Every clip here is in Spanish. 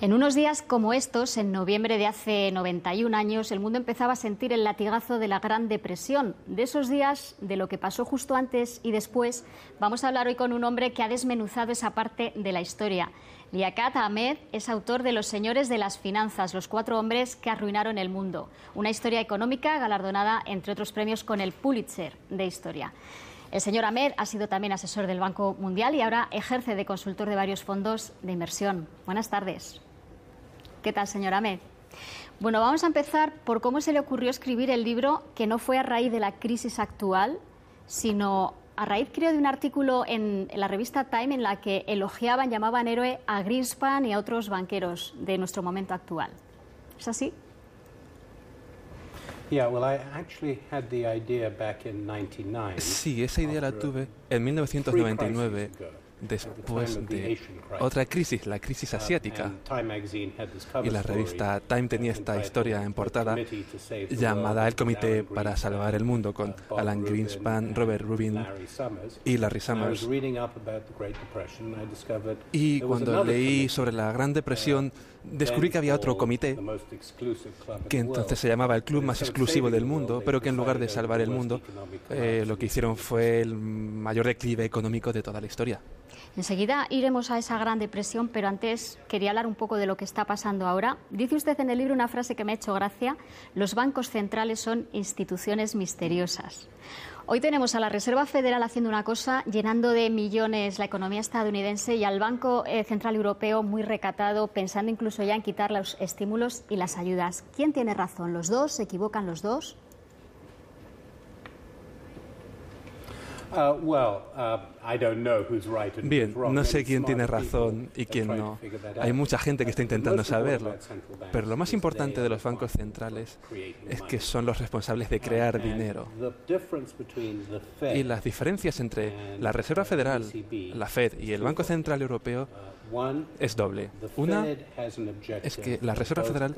En unos días como estos, en noviembre de hace 91 años, el mundo empezaba a sentir el latigazo de la Gran Depresión. De esos días, de lo que pasó justo antes y después, vamos a hablar hoy con un hombre que ha desmenuzado esa parte de la historia. Liaquat Ahamed es autor de Los señores de las finanzas, los 4 hombres que arruinaron el mundo. Una historia económica galardonada, entre otros premios, con el Pulitzer de Historia. El señor Ahamed ha sido también asesor del Banco Mundial y ahora ejerce de consultor de varios fondos de inversión. Buenas tardes. ¿Qué tal, señor Ahamed? Bueno, vamos a empezar por cómo se le ocurrió escribir el libro, que no fue a raíz de la crisis actual, sino a raíz, creo, de un artículo en la revista Time en la que elogiaban, llamaban héroe a Greenspan y a otros banqueros de nuestro momento actual. ¿Es así? Sí, esa idea la tuve en 1999, después de otra crisis, la crisis asiática. Y la revista Time tenía esta historia en portada llamada El Comité para Salvar el Mundo, con Alan Greenspan, Robert Rubin y Larry Summers. Y cuando leí sobre la Gran Depresión, descubrí que había otro comité, que entonces se llamaba el club más exclusivo del mundo, pero que en lugar de salvar el mundo, lo que hicieron fue el mayor declive económico de toda la historia. Enseguida iremos a esa Gran Depresión, pero antes quería hablar un poco de lo que está pasando ahora. Dice usted en el libro una frase que me ha hecho gracia: los bancos centrales son instituciones misteriosas. Hoy tenemos a la Reserva Federal haciendo una cosa, llenando de millones la economía estadounidense, y al Banco Central Europeo muy recatado, pensando incluso ya en quitar los estímulos y las ayudas. ¿Quién tiene razón? ¿Los dos? ¿Se equivocan los dos? Bien, no sé quién tiene razón y quién no. Hay mucha gente que está intentando saberlo. Pero lo más importante de los bancos centrales es que son los responsables de crear dinero. Y las diferencias entre la Reserva Federal, la Fed y el Banco Central Europeo es doble. Una es que la Reserva Federal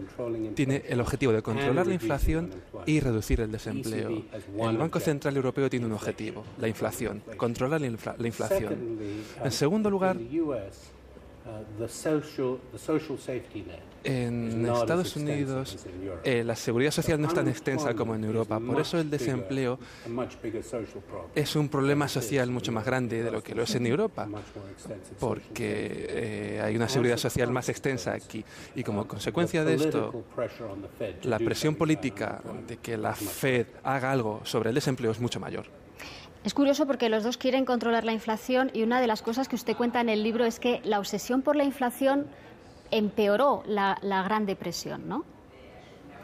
tiene el objetivo de controlar la inflación y reducir el desempleo. El Banco Central Europeo tiene un objetivo: la inflación, controlar la inflación. En segundo lugar, en Estados Unidos la seguridad social no es tan extensa como en Europa. Por eso el desempleo es un problema social mucho más grande de lo que lo es en Europa, porque hay una seguridad social más extensa aquí. Y como consecuencia de esto, la presión política de que la Fed haga algo sobre el desempleo es mucho mayor. Es curioso porque los dos quieren controlar la inflación, y una de las cosas que usted cuenta en el libro es que la obsesión por la inflación empeoró la Gran Depresión, ¿no?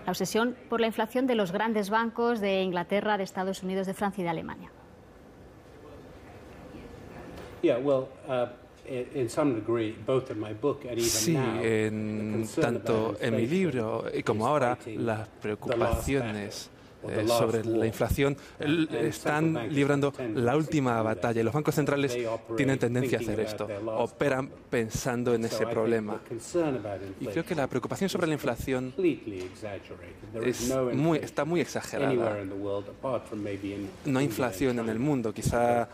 La obsesión por la inflación de los grandes bancos de Inglaterra, de Estados Unidos, de Francia y de Alemania. Sí, tanto en mi libro y como ahora, las preocupaciones sobre la inflación están librando la última batalla, y los bancos centrales tienen tendencia a hacer esto, operan pensando en ese problema. Y creo que la preocupación sobre la inflación está muy exagerada. No hay inflación en el mundo, quizá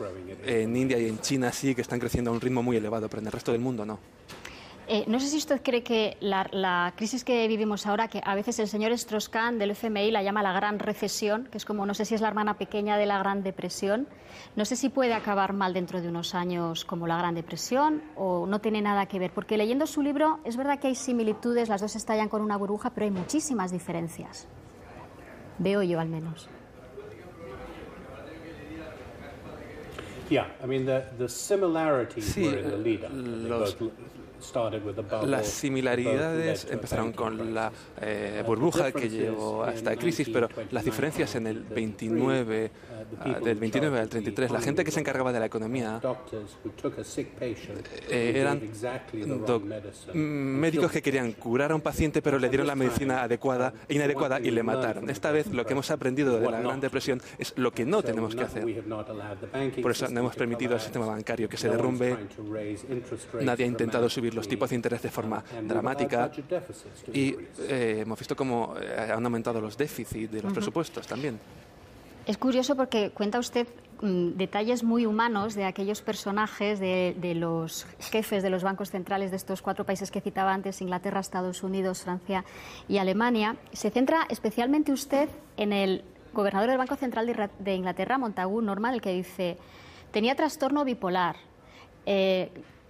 en India y en China sí, que están creciendo a un ritmo muy elevado, pero en el resto del mundo no. No sé si usted cree que la crisis que vivimos ahora, que a veces el señor Strauss-Kahn del FMI la llama la Gran Recesión, que es como, no sé si es la hermana pequeña de la Gran Depresión, no sé si puede acabar mal dentro de unos años como la Gran Depresión, o no tiene nada que ver, porque leyendo su libro es verdad que hay similitudes, las dos estallan con una burbuja, pero hay muchísimas diferencias. Veo yo, al menos. Sí, las similaridades empezaron con la burbuja que llevó a esta crisis, pero las diferencias en el 29, del 29 al 33, la gente que se encargaba de la economía eran médicos que querían curar a un paciente, pero le dieron la medicina inadecuada y le mataron. Esta vez lo que hemos aprendido de la Gran Depresión es lo que no tenemos que hacer. Por eso no hemos permitido al sistema bancario que se derrumbe. Nadie ha intentado subir los tipos de interés de forma dramática, y hemos visto cómo han aumentado los déficits de los presupuestos también. Es curioso porque cuenta usted detalles muy humanos de aquellos personajes, de los jefes de los bancos centrales de estos 4 países que citaba antes, Inglaterra, Estados Unidos, Francia y Alemania. Se centra especialmente usted en el gobernador del Banco Central de Inglaterra, Montagu Norman, el que dice: tenía trastorno bipolar,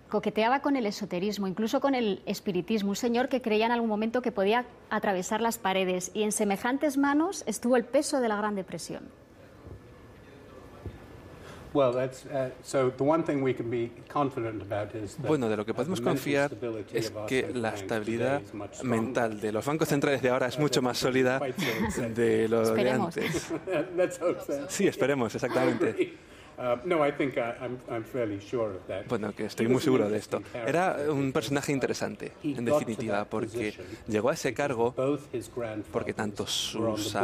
coqueteaba con el esoterismo, incluso con el espiritismo, un señor que creía en algún momento que podía atravesar las paredes, y en semejantes manos estuvo el peso de la Gran Depresión. Bueno, de lo que podemos confiar es que la estabilidad mental de los bancos centrales de ahora es mucho más sólida de lo de antes. Sí, esperemos, exactamente. Bueno, que estoy muy seguro de esto. Era un personaje interesante, en definitiva, porque llegó a ese cargo porque tanto sus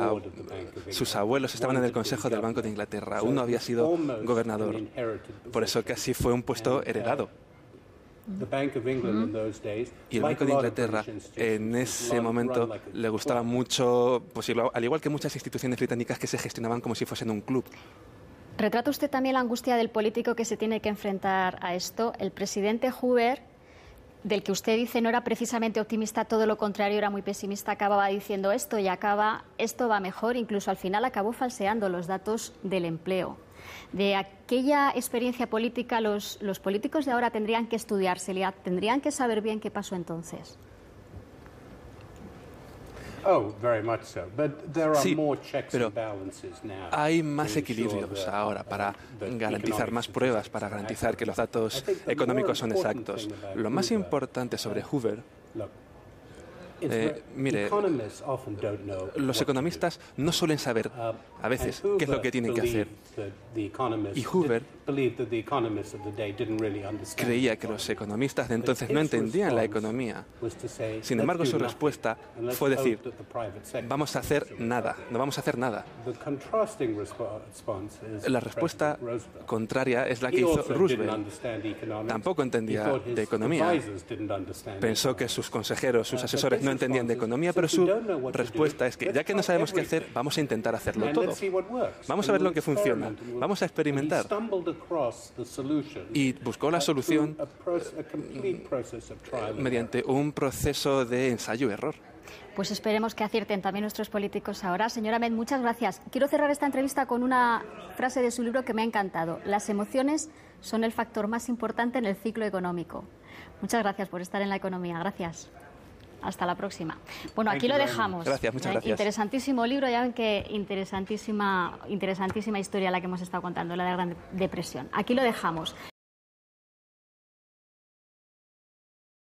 abuelos estaban en el Consejo del Banco de Inglaterra. Uno había sido gobernador, por eso casi fue un puesto heredado. Y el Banco de Inglaterra en ese momento le gustaba mucho, pues, al igual que muchas instituciones británicas que se gestionaban como si fuesen un club. ¿Retrata usted también la angustia del político que se tiene que enfrentar a esto? El presidente Hoover, del que usted dice no era precisamente optimista, todo lo contrario, era muy pesimista, acababa diciendo esto va mejor, incluso al final acabó falseando los datos del empleo. De aquella experiencia política, los políticos de ahora tendrían que estudiársela, tendrían que saber bien qué pasó entonces. Sí, pero hay más equilibrios ahora para garantizar más pruebas, para garantizar que los datos económicos son exactos. Lo más importante sobre Hoover, mire, los economistas no suelen saber a veces qué es lo que tienen que hacer. Y Hoover creía que los economistas de entonces no entendían la economía. Sin embargo, su respuesta fue decir: vamos a hacer nada, no vamos a hacer nada. La respuesta contraria es la que hizo Roosevelt. Tampoco entendía de economía. Pensó que sus consejeros, sus asesores no entendían de economía, pero su respuesta es que ya que no sabemos qué hacer, vamos a intentar hacerlo todo. Vamos a ver lo que funciona, vamos a experimentar. Y buscó la solución mediante un proceso de ensayo-error. Pues esperemos que acierten también nuestros políticos ahora. Señora Ahmed, muchas gracias. Quiero cerrar esta entrevista con una frase de su libro que me ha encantado. Las emociones son el factor más importante en el ciclo económico. Muchas gracias por estar en La Economía. Gracias. Hasta la próxima. Bueno, aquí lo dejamos. Gracias, muchas gracias. Interesantísimo libro, ya ven que interesantísima historia la que hemos estado contando, la de la Gran Depresión. Aquí lo dejamos.